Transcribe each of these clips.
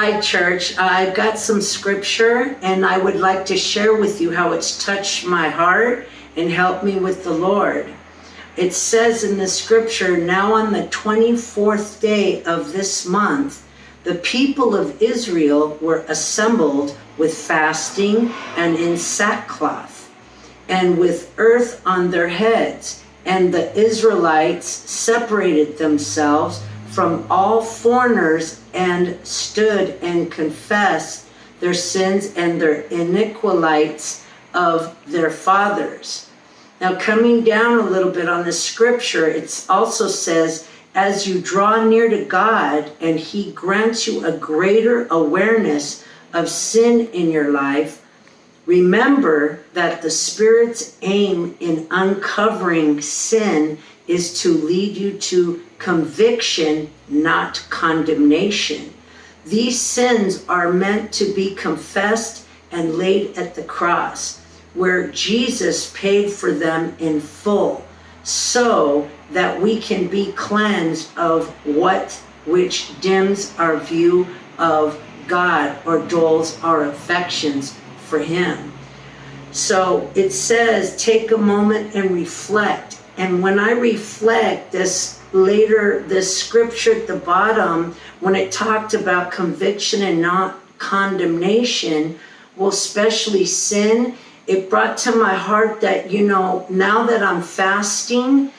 Hi, church. I've got some scripture, and I would like to share with you how it's touched my heart and helped me with the Lord. It says in the scripture, now on the 24th day of this month, the people of Israel were assembled with fasting and in sackcloth, and with earth on their heads. And the Israelites separated themselves from all foreigners and stood and confessed their sins and their iniquities of their fathers. Now, coming down a little bit on the scripture, it also says, as you draw near to God and he grants you a greater awareness of sin in your life, remember that the Spirit's aim in uncovering sin is to lead you to conviction, not condemnation. These sins are meant to be confessed and laid at the cross, where Jesus paid for them in full, so that we can be cleansed of which dims our view of God or dulls our affections for him. So it says, take a moment and reflect. And when I reflect, this scripture at the bottom, when it talked about conviction and not condemnation, well, especially sin, it brought to my heart that, now that I'm fasting,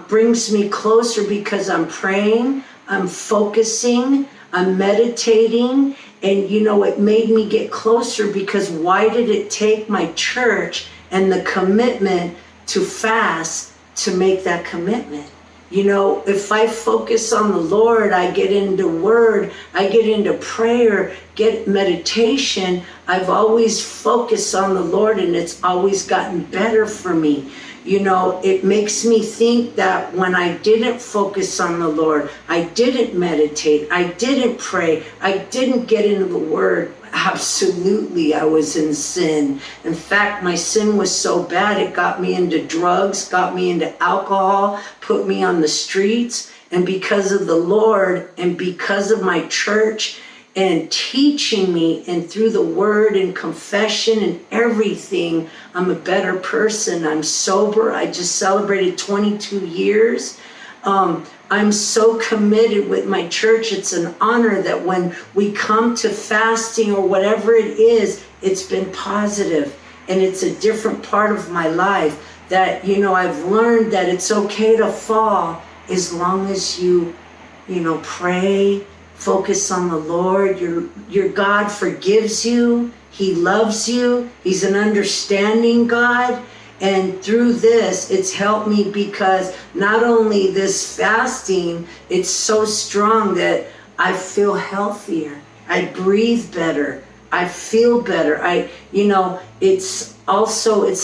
brings me closer because I'm praying, I'm focusing, I'm meditating, and it made me get closer because why did it take my church and the commitment to fast to make that commitment? If I focus on the Lord, I get into word, I get into prayer, get meditation. I've always focused on the Lord, and it's always gotten better for me. It makes me think that when I didn't focus on the Lord, I didn't meditate, I didn't pray, I didn't get into the word, absolutely I was in sin. In fact, my sin was so bad, it got me into drugs, got me into alcohol, put me on the streets. And because of the Lord and because of my church and teaching me and through the word and confession and everything, I'm a better person. I'm sober. I just celebrated 22 years. I'm so committed with my church. It's an honor that when we come to fasting or whatever it is, it's been positive and it's a different part of my life that, I've learned that it's okay to fall as long as you pray, focus on the Lord. Your God forgives you. He loves you. He's an understanding God. And through this, it's helped me because not only this fasting, it's so strong that I feel healthier. I breathe better. I feel better. It's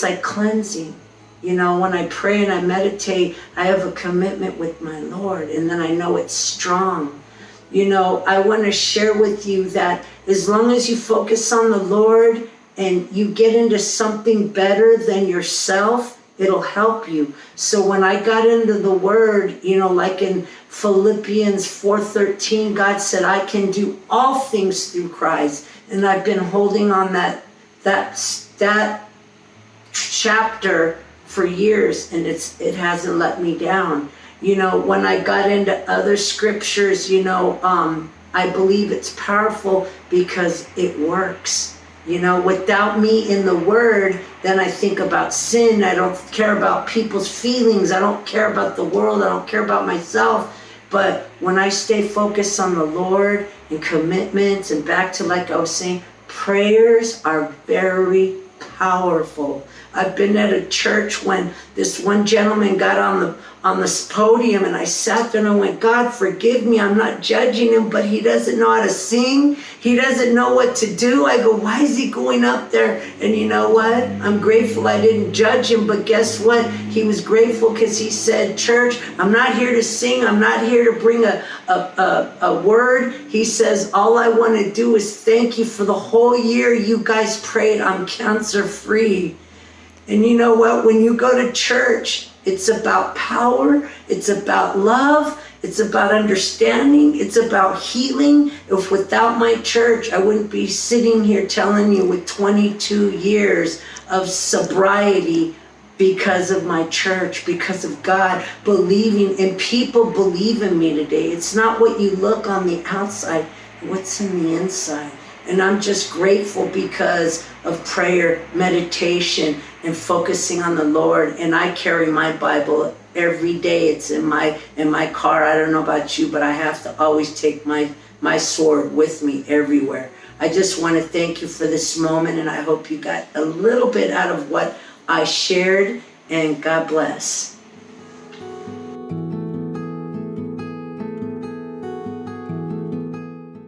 like cleansing. When I pray and I meditate, I have a commitment with my Lord, and then I know it's strong. I want to share with you that as long as you focus on the Lord and you get into something better than yourself, it'll help you. So when I got into the word, like in Philippians 4:13, God said, I can do all things through Christ. And I've been holding on that chapter for years, and it hasn't let me down. When I got into other scriptures, I believe it's powerful because it works. Without me in the word, then I think about sin. I don't care about people's feelings. I don't care about the world. I don't care about myself. But when I stay focused on the Lord and commitments, and back to, like I was saying, prayers are very powerful. I've been at a church when this one gentleman got on this podium, and I sat there and I went, God, forgive me. I'm not judging him, but he doesn't know how to sing. He doesn't know what to do. I go, why is he going up there? And you know what? I'm grateful I didn't judge him, but guess what? He was grateful because he said, church, I'm not here to sing. I'm not here to bring a word. He says, all I want to do is thank you for the whole year you guys prayed I'm cancer free. And you know what? When you go to church, it's about power, it's about love, It's about understanding. It's about healing. If without my church, I wouldn't be sitting here telling you with 22 years of sobriety because of my church, because of God believing, and people believe in me today. It's not what you look on the outside, what's in the inside. And I'm just grateful because of prayer, meditation, and focusing on the Lord. And I carry my Bible every day. It's in my car. I don't know about you, but I have to always take my sword with me everywhere. I just want to thank you for this moment, and I hope you got a little bit out of what I shared, and God bless.